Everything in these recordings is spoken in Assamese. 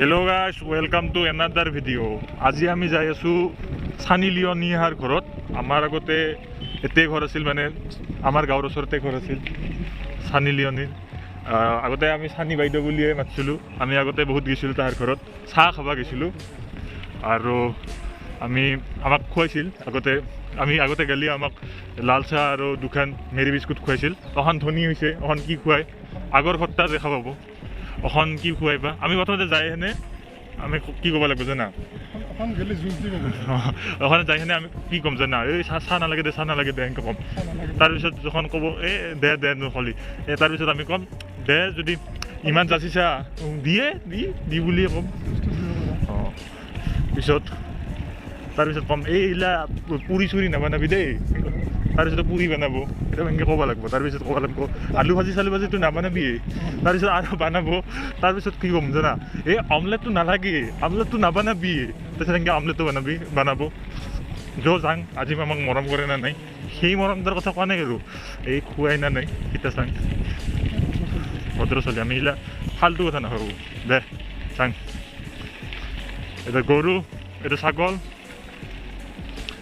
Hello guys, welcome to another video. আজি আমি যাই আছো সানি লিওনিহাৰ ঘৰত। আমাৰ আগতে এতে ঘৰ আছিল, মানে আমাৰ গাঁৱৰ ওচৰতে ঘৰ আছিল সানি লিওনিৰ। আগতে আমি সানি বাইদেউ বুলিয়ে মাতিছিলোঁ। আমি আগতে বহুত গৈছিলোঁ তাৰ ঘৰত, চাহ খাব গৈছিলোঁ আৰু আমাক খুৱাইছিল। আমি আগতে গেলি আমাক লাল চাহ আৰু দুখান মেৰি বিস্কুট খুৱাইছিল। অখন ধনী হৈছে, অখন কি খুৱাই আগৰ ঘৰটা দেখা পাব। অখন কি খুৱাইবা আমি প্ৰথমতে যাই হেনে আমি কি ক'ব লাগিব জানা, ওখানে যাই হেনে আমি কি ক'ম জানা, এই চাহ নালাগে দে এনেকৈ ক'ম। তাৰপিছত যখন ক'ব এই দে নহ'লি তাৰপিছত আমি ক'ম দে, যদি ইমান যাচিছা দি বুলিয়ে ক'ম। তাৰপিছত ক'ম এইলা পুৰি চুৰি নাবনাবি দেই, তাৰপিছত পুৰি বনাব, এটা এনেকৈ ক'ব লাগিব। তাৰপিছত ক'ব লাগিব আলু ভাজিটো নাবনাবি, তাৰপিছত আৰু বনাব। তাৰপিছত কি ক'ম জানা, এই অমলেটটো নালাগে, অমলেটটো নাবনাবি, তাৰপিছত এনেকৈ অমলেটটো বনাব। যাং আজি আমাক মৰম কৰে না নাই, সেই মৰমটাৰ কথা কোৱা নাই আৰু এই খুৱাই না নাই এতিয়া চাং ভদ্ৰ চলি। আমি এইলা ফাল্টু কথা নাভাবোঁ দে। চাং এটা গৰু, এটা ছাগল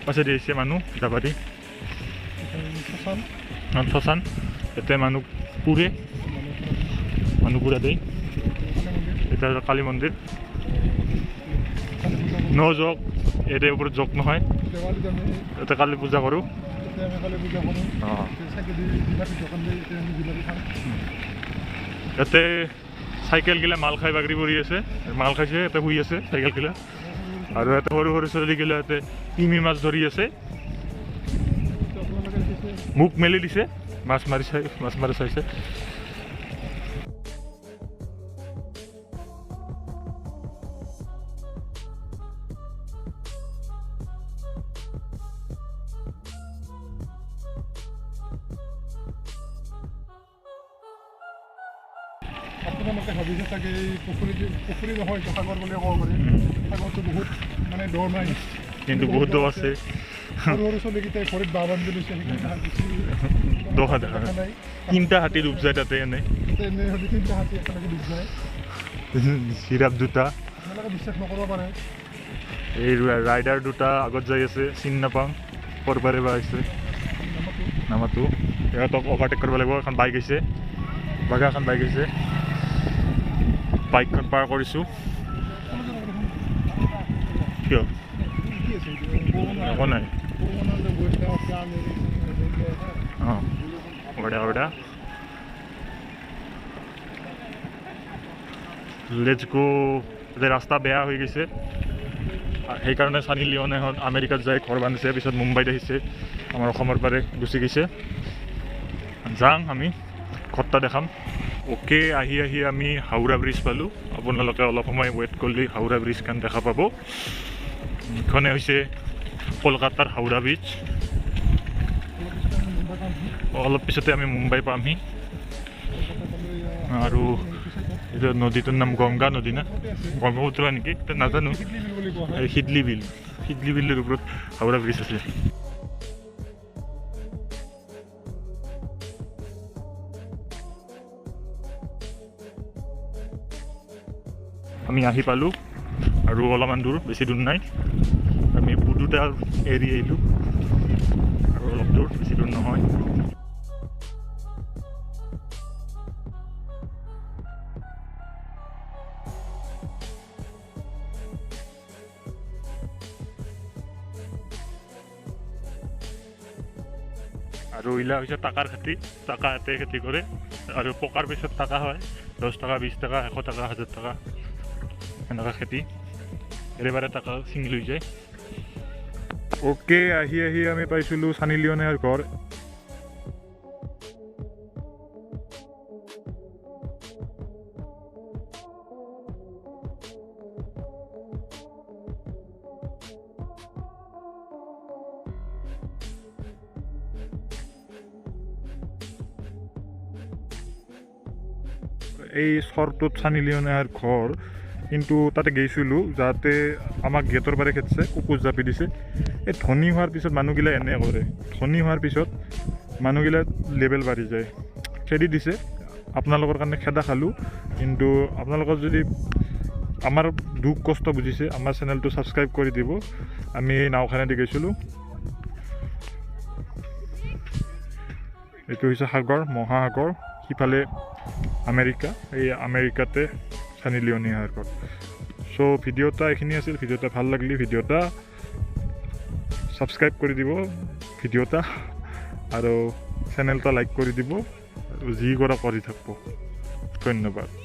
পাছে দিছে মানুহ যাবাদি শ্মশান, এতে মানুহ পুৰে দেই। এটা কালী মন্দিৰ জগ, এতে ওপৰত জগ নহয়, এতে কালী পূজা কৰোঁ। ইয়াতে চাইকেল গিলা মাল খাই বাগৰি পৰি আছে, মাল খাইছে, ইয়াতে শুই আছে চাইকেল গিলা। আৰু ইয়াতে সৰু ছোৱালী গিলা ইয়াতে তিমি মাছ ধৰি আছে, মুখ মেলি দিছে, মাছ মাৰি চাইছে। আপোনালোকে ভাবিছে চাগে এই পুখুৰী নহয়, সাগৰ বুলি ক'ব পাৰি। সাগৰটো বহুত মানে দ নাই, কিন্তু বহুত দ আছে। সৰু ছোৱালীকেইটাই ভৰিত বাহ বান্ধি লৈছে, তিনিটা হাতী ডুব যায় তাতে। এনেই তিনিটা হাতী একেলগে ডুব যায়, জিৰাফ দুটা, আপোনালোকে বিশ্বাস নকৰিব পাৰে। এই ৰাইডাৰ দুটা আগত যাই আছে, চিনি নাপাওঁ ক'ৰবাৰে বা আহিছে নামাতো। সিহঁতক অভাৰটেক কৰিব লাগিব। এখন বাইক আহিছে, এখন বাইক আহিছে, বাইকখন পাৰ কৰিছোঁ। কিয় একো নাই, লেটছ গো। ৰাস্তা বেয়া হৈ গৈছে, সেইকাৰণে সানি লিওনে আমেৰিকাত যাই ঘৰ বান্ধিছে, পিছত মুম্বাইত আহিছে, আমাৰ অসমৰ পাৰে গুচি গৈছে। যাং আমি ঘৰটা দেখাম। অ'কে, আহি আমি হাওৰা ব্ৰিজ পালোঁ। আপোনালোকে অলপ সময় ৱেইট কৰিলে হাওৰা ব্ৰিজখন দেখা পাব। এইখনে হৈছে কলকাতাৰ হাওৰা ব্ৰিজ। অলপ পিছতে আমি মুম্বাই পামহি। আৰু এইটো নদীটোৰ নাম গংগা নদী না ব্ৰহ্মপুত্ৰ নেকি নাজানো। সিডলি বিলৰ ওপৰত হাওৰা ব্ৰিজ আছে। আমি আহি পালোঁ আৰু অলপমান দূৰ, বেছি দূৰ নাই। আমি পুডুটা এৰি আহিলোঁ আৰু অলপ দূৰ, বেছি দূৰ নহয়। আৰু ইলা হৈছে টাকাৰ খেতি, টাকা ইয়াতে খেতি কৰে। আৰু পকাৰ পিছত টাকা হয়, 10 টকা 20 টকা 100 টকা 1000 টকা এনেকুৱা খেতি। একেবাৰে টাকা ছিঙি লৈ যায়। অ'কে, আহি আমি পাইছিলোঁ সানি লিওনেৰ ঘৰ। এই চৰটোত সানি লিওনেৰ ঘৰ, কিন্তু তাতে গৈছিলোঁ যাতে আমাক গেটৰ পাৰে খেদিছে, কুকুৰ জাপি দিছে। এই ধনী হোৱাৰ পিছত মানুহগিলা এনে কৰে, ধনী হোৱাৰ পিছত মানুহগিলা লেভেল বাঢ়ি যায়, খেদি দিছে। আপোনালোকৰ কাৰণে খেদা খালোঁ, কিন্তু আপোনালোকৰ যদি আমাৰ দুখ কষ্ট বুজিছে আমাৰ চেনেলটো ছাবস্ক্ৰাইব কৰি দিব আমি নাওখানেদি গৈছিলোঁ এইটো হৈছে সাগৰ মহাসাগৰ সিফালে আমেৰিকা এই আমেৰিকাতে সানি লিঅ'নি সাগৰ সো ভিডিওটা এইখিনি আছিল ভিডিওটা ভাল লাগিলে ভিডিওটা সাবস্ক্রাইব করে দিব ভিডিওটা আর চ্যানেলটা লাইক করে দিব যি করা করে থাকবো ধন্যবাদ।